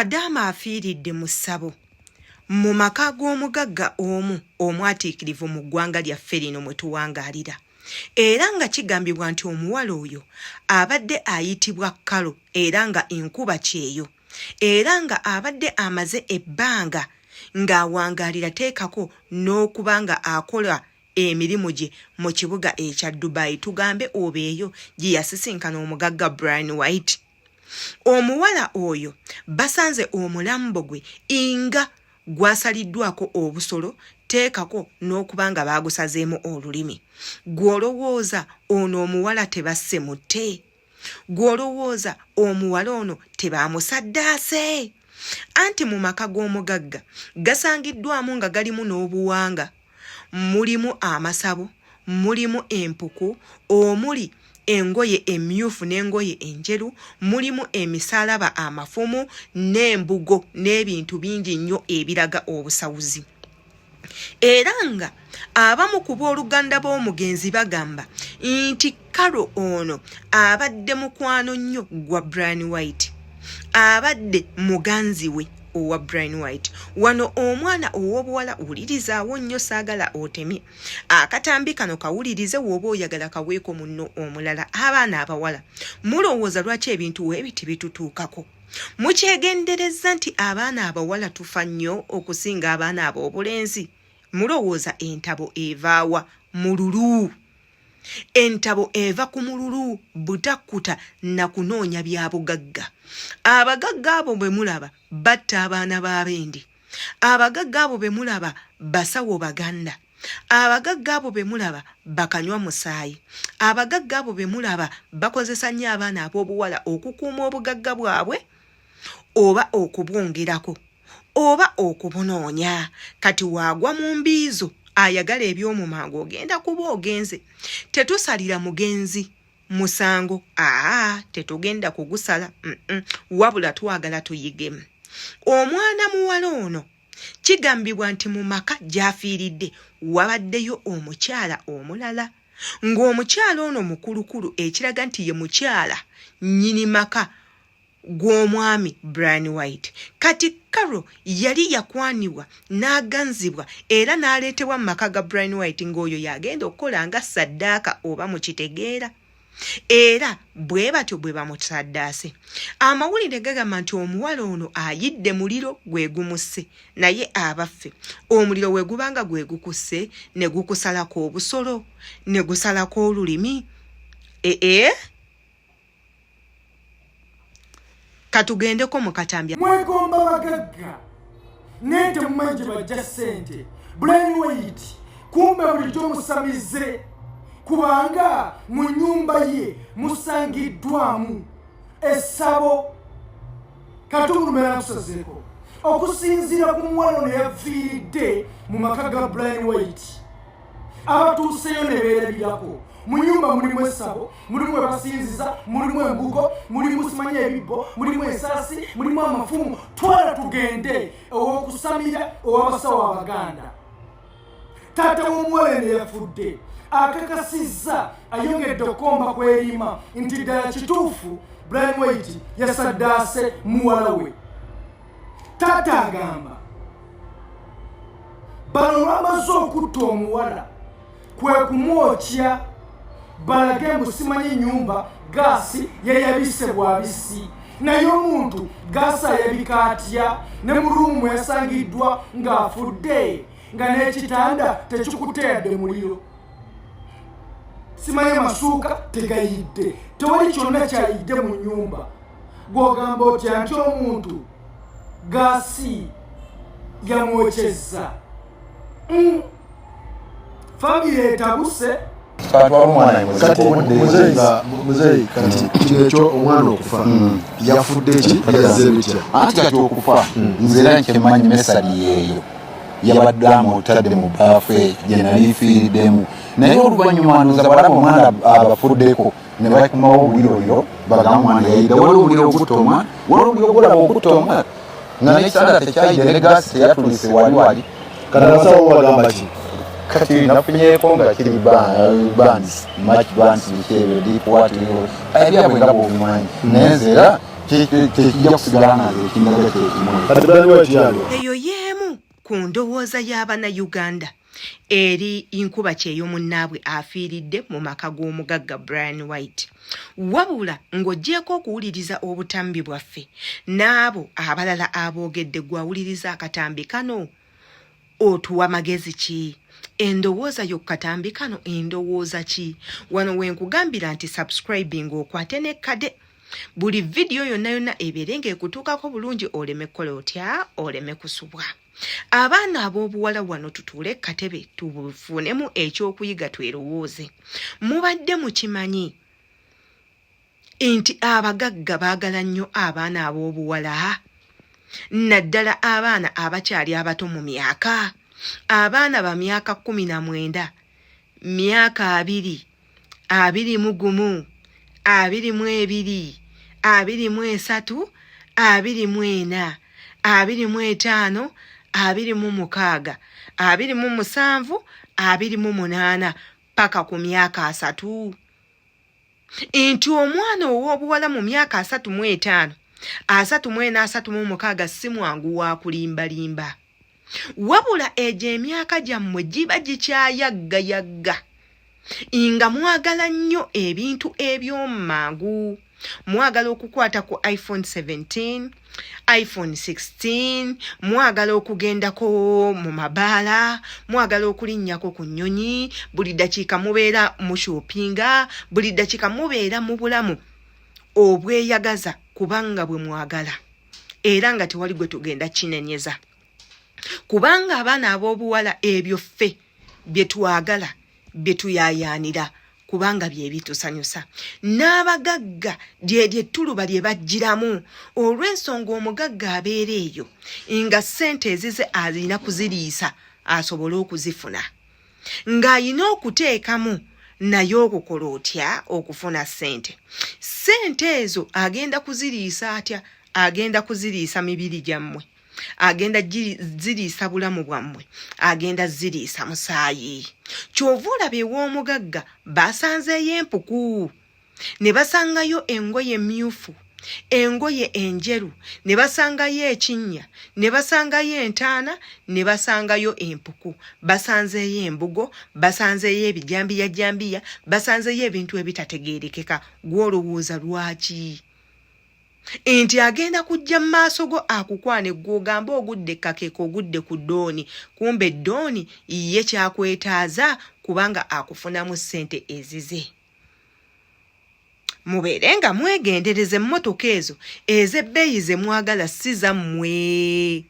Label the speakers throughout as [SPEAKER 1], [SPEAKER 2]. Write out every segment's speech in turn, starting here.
[SPEAKER 1] Kadaama afiiridde mu ssabo mu maka g'omugagga omu omwatiikirivu mu ggwanga lyaffe lino mwe tuwangaalira. Era nga kigambibwa nti omuwala oyo abadde ayitibwa Kalo era nga enkuba kyeyo. Era nga abadde amaze ebbanga ng'awangaalira teekako n'okuba nga akola emirimu gye mu kibuga ekya Dubai. Tugambe oba eyo gye yasisinkana omugagga Brian White. Omuwala oyo basanze omulambo gwe nga gwasaliddwako obusolo teekako n'okuba nga baagusazeemu olulimi. Gw'olowooza ono omuwala tebasse mutte? Gw'olowooza omuwala ono tebaamusaddaase? Anti mu maka g'omugagga gasangiddwamu nga galimu n'obuwanga. Mulimu amasabo, mulimu empuku, omuli engoye emyufu n'engoye enjeru, mulimu emisalaba amafumu n'embugo n'ebintu bingi nnyo ebiraga obusawuzi. Era nga abamu ku booluganda b'omugenzi bagamba nti Kalo ono abadde mukwano nnyo gwa Brian White, abadde muganzi we owa Brian White. Wano omwana ow'obuwala wulirizawo nnyo saagala otemye. Akatambi kano kawulirize w'oba oyagala kaweeko munno omulala. Abaana abawala mulowooza lwaki ebintu weebiti bitutuukako? Mukyegendereza nti abaana abawala tufa nnyo okusinga abaana ab'obulenzi? Mulowooza entabo evaawa? Mululu. Entabo eva ku mululu, butakkuta na kunoonya bya bugagga. Abagagga abo bwe mulaba batta abaana b'abendi. Abagagga abo bwe mulaba basawo baganda. Abagagga abo bwe mulaba bakanywa musaayi. Abagagga abo bwe mulaba bakozesa nnyo abaana ab'obuwala okukuuma obugagga bwabwe oba okubwongerako oba okubunoonya. Kati waagwa mu mbiizo ayagala eby'omumango ogenda kuba ogenze. Tetusalira mugenzi musango. Tetugenda kugusala. Wabula twagala tuyigemu. Omwana muwala ono kigambibwa nti mu maka gy'afiiridde wabaddeyo omukyala omulala. Ng'omukyala ono mukulukulu ekiraga nti ye mukyala nnyini maka gw'omwami Brian White. Kati Kalo yali yakwanibwa n'aganzibwa era n'aleetebwa mu maka ga Brian White ng'oyo yagenda okukola nga saddaaka oba mukitegeera. Era bwe batyo bwe bamusaddaase. Amawulire gagamba nti omuwala ono ayidde muliro gwe gumusse. Naye abaffe omuliro we gubanga gwe gukusse ne gukusalako obusolo ne gusalako olulimi. Katugendeko mu katambya.
[SPEAKER 2] Mwegomba bagagga nente mumanje bajja ssente. Brian White kumbe bulijjo musamize kubanga mu nnyumba ye musangiddwamu essabo. Katulumera kusazeeko okusinziira ku muwala ono yafiiridde mu maka ga Brian White. Abatuuseyo ne beerabirako. Mu nyumba mulimu essabo, mulimu abasinziza, mulimu embugo, mulimu simanya ebibbo, mulimu ensaasi, mulimu amafumu. Twala tugende ow'okusamira ow'abasawo abaganda. Taata w'omuwala eno yafudde akakasizza ayongedde okukomba kw'erima nti ddala kituufu Brian White yasaddaase muwala we. Taata agamba bano lwamaze okutta omuwala kwe kumwokya balage musimanyi nyumba gaasi yayabise bwabisi. Naye omuntu gaasi ayabika atya ne mu ruumu yasangiddwa ng'afudde nga n'ekitanda tekikuteyadde muliro. Simanyi amasuuka tegayidde, tewali kyonna kyayidde mu nyumba. Gw'ogamba otya nti omuntu gaasi yamwokyezza. Famire etabuse.
[SPEAKER 3] Muzeyi kati kino ekyo omwana okufa yafudde ki yazze bitya?
[SPEAKER 4] Anti kati okufa nze era nkyemmanyi mesali yeeyo yabadde amutadde mu baafu gye nali fiiriddemu. Naye oluvannyuma ndoza balaba omwana abafuddeko ne bakumawo obuliro bagamba omwana yayidde. Waliwo obuliro obutta omwana, waliwo obuliro obulaba obutta omwana nga n'ekitanda tekyayidde ne gaasi teyatulise wali.
[SPEAKER 3] Kati abasawo bagamba ki?
[SPEAKER 4] Kati nafunyeko nga kiri bands, much bands bikebe deep water. Ayabya bwe ngabo obumanyi. Naye nze era tekijja kusigala nazo ekindala kyekimu
[SPEAKER 3] kati Brian White yalyo
[SPEAKER 1] eyo yeemu ku ndowooza y'Abannayuganda eri inkuba kyey'omunnaabwe afiiridde mu maka g'omugagga Brian White. Wabula ng'oggyeko okuwuliriza obutambi bwaffe n'abo abalala aboogedde gwawuliriza akatambi kano otuwa magezi ki? Endowooza y'okukatambi kano endowooza ki? Wano wenkugambira nti subscribing okwate n'ekkade. Buli vidiyo yonna ebeere ng'ekutuukako bulungi oleme kukola otya oleme kusubwa. Abaana ab'obuwala wano tutuule katebe tufunemu ekyokuyiga twerowooze. Mubadde mukimanyi nti abagagga baagala nnyo abaana ab'obuwala? Naddala abaana abakyali abato mu myaka. Abaana ba myaka 19, myaka 2, 21, 22, 23, 24, 25, 26, 27, 28 paka ku myaka 3. Nti omwana ow'obuwala mu myaka 35, 34, 36 si mwangu wa kulimbalimba. Wabula egyo emyaka gyammwe giba gikyayaggayagga nga mwagala nnyo ebintu eby'omangu. Mwagala okukwata ku iPhone 17, iPhone 16, mwagala okugendako mu mabaala, mwagala okulinnyako ku nnyonyi, buli dakiika mubeera mu shoppinga, buli dakiika mubeera mu bulamu obweyagaza kubanga bwe mwagala era nga tewali gwe tugenda kinenyeza. Kubanga abaana ab'obuwala ebyo ffe bye twagala bye tuyayaanira kubanga bye bitusanyusa. N'abagagga lye ttuluba lye bajjiramu olw'ensonga omugagga abeera eyo nga ssente ezize alina kuziriisa asobole okuzifuna. Ng'alina okuteekamu naye okukola otya okufuna ssente. Ssente ezo agenda kuziriisa atya? Agenda kuziriisa mibiri gyammwe. Agenda ziriisa bulamu bwammwe, agenda ziriisa musaayi. Kyova olaba ew'omugagga basanzeeyo empuku, ne basangayo engoye mmyufu, engoye enjeru, ne basangayo ekinnya, ne basangayo entaana, ne basangayo empuku, basanzeeyo embugo, basanzeeyo ebijambiyajambiya, basanzeeyo ebintu ebitategeerekeka. Gw'olowooza lwaki? Nti agenda kujja mu maaso go akukwane gw'ogamba ogudde kakeko ogudde ku ddooni, kumbe ddooni ye kyakwetaaza kubanga akufunamu ssente ezize. Mubeere nga mwegendereza emmotoka ezo ez'ebbeeyi ze mwagala si zammwe.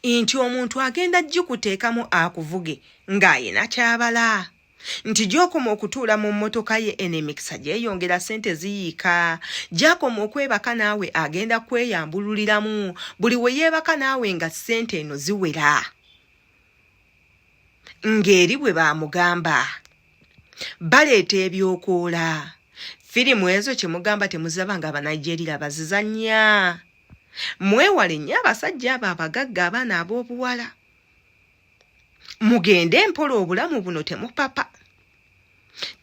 [SPEAKER 1] Nti omuntu agenda gikuteekamu akuvuge ng'ayina kyabala. Nti gy'okoma okutuula mu mmotoka ye enemikisa gyeyongera ssente ziyiika. Gy'akoma okwebaka naawe agenda kweyambululiramu buli we yeebaka naawe nga ssente eno ziwera. Ng'eri bwe baamugamba baleeta ebyokoola. Firimu ezo kye mugamba temuzaba nga Abanigeria bazizannya. Mwewale nnyo abasajja abo abagagga abaana ab'obuwala. Mugende mpola obulamu buno temupapa.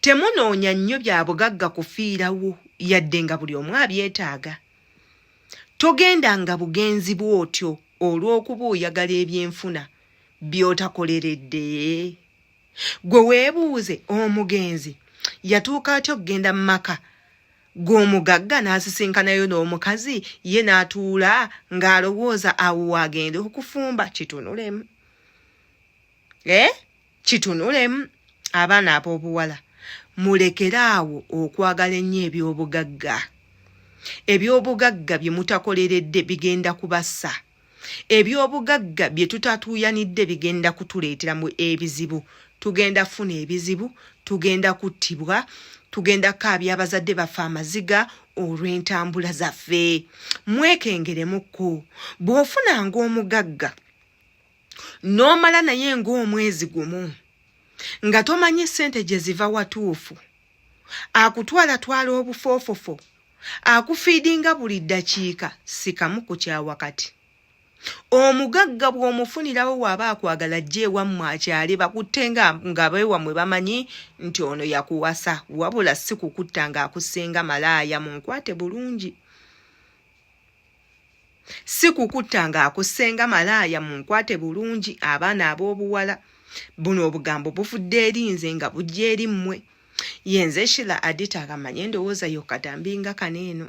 [SPEAKER 1] Temunoonya nnyo bya bugagga kufiirawo yadde nga buli omu abyetaaga. Togenda nga bugenzi bw'otyo olw'okuba oyagala ebyenfuna by'otakoleredde. Gwe weebuuze omugenzi yatuuka atya okugenda mu maka g'omugagga n'asisinkanayo n'omukazi ye n'atuula ng'alowooza awo waagenda okufumba. Kitunulemu. Kitunulemu. Abaana ab'obuwala mulekeraawo okwagala ennyo eby'obugagga. Eby'obugagga bye mutakoleredde bigenda kubassa. Eby'obugagga bye tutatuuyanidde bigenda kutuleeteramu ebizibu. Tugenda funa ebizibu, tugenda kuttibwa, tugenda kaabya abazadde baffe amaziga olw'entambula zaffe. Mwekengeremukko. Bw'ofunanga omugagga n'omala naye ng'omwezi gumu nga tomanyi ssente gye ziva watuufu, akutwala obufoofofo, akufiidinga buli ddakiika, sikamu ku kya wakati. omugagga bw'omufunirawo waba akwagala ajje ewammwe akyale bakutte nga beewammwe bamanyi nti ono yakuwasa wabula si kukutta ng'akusenga malaaya munkwate bulungi si kukutta ng'akusenga malaaya munkwate bulungi abaana ab'obuwala buno obugambo buvudde eri nze nga bujja eri mmwe yenze Shila Adita akamanye ndowooza yo katambinga kaneeno